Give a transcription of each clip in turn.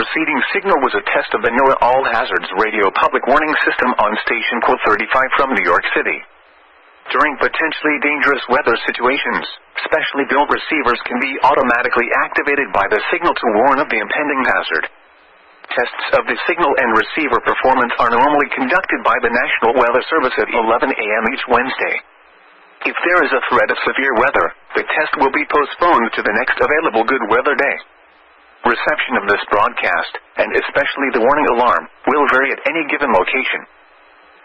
preceding signal was a test of the NOAA All Hazards Radio Public Warning System on station code 35 from New York City. During potentially dangerous weather situations, specially built receivers can be automatically activated by the signal to warn of the impending hazard. Tests of the signal and receiver performance are normally conducted by the National Weather Service at 11 a.m. each Wednesday. If there is a threat of severe weather, the test will be postponed to the next available good weather day. Reception of this broadcast, and especially the warning alarm, will vary at any given location.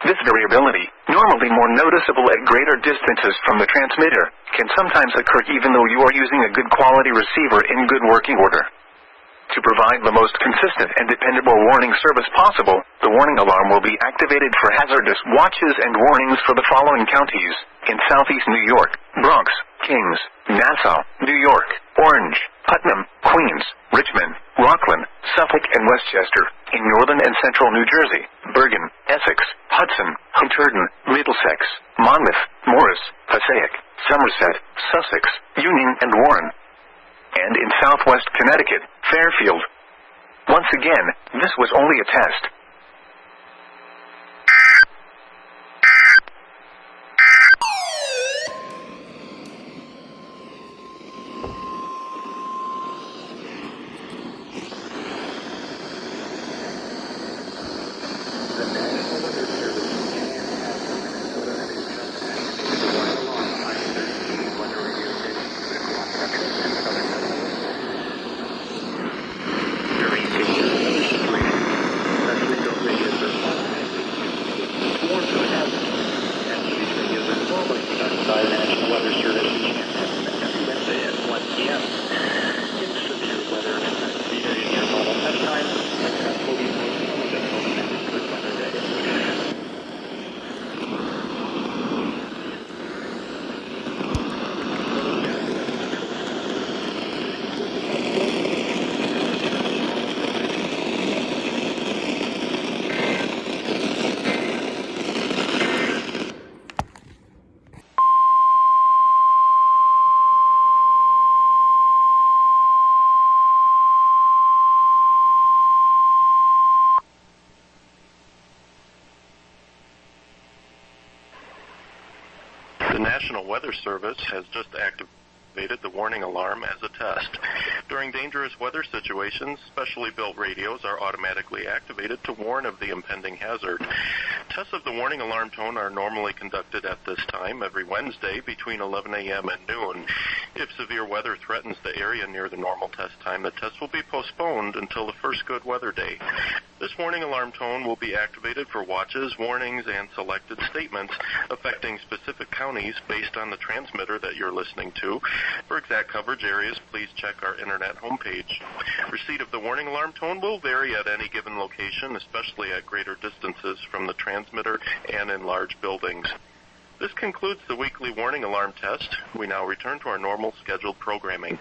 This variability, normally more noticeable at greater distances from the transmitter, can sometimes occur even though you are using a good quality receiver in good working order. To provide the most consistent and dependable warning service possible, the warning alarm will be activated for hazardous watches and warnings for the following counties: in Southeast New York, Bronx, Kings, Nassau, New York, Orange, Putnam, Queens, Richmond, Rockland, Suffolk, and Westchester; in Northern and Central New Jersey, Bergen, Essex, Hudson, Hunterdon, Middlesex, Monmouth, Morris, Passaic, Somerset, Sussex, Union, and Warren; and in Southwest Connecticut, Fairfield. Once again, this was only a test. The National Weather Service has just activated the warning alarm as a test. During dangerous weather situations, specially built radios are automatically activated to warn of the impending hazard. Tests of the warning alarm tone are normally conducted at this time every Wednesday between 11 a.m. and noon. If severe weather threatens the area near the normal test time, the test will be postponed until the first good weather day. This warning alarm tone will be activated for watches, warnings, and selected statements affecting specific counties based on the transmitter that you're listening to. For exact coverage areas, please check our internet homepage. Receipt of the warning alarm tone will vary at any given location, especially at greater distances from the transmitter and in large buildings. This concludes the weekly warning alarm test. We now return to our normal scheduled programming.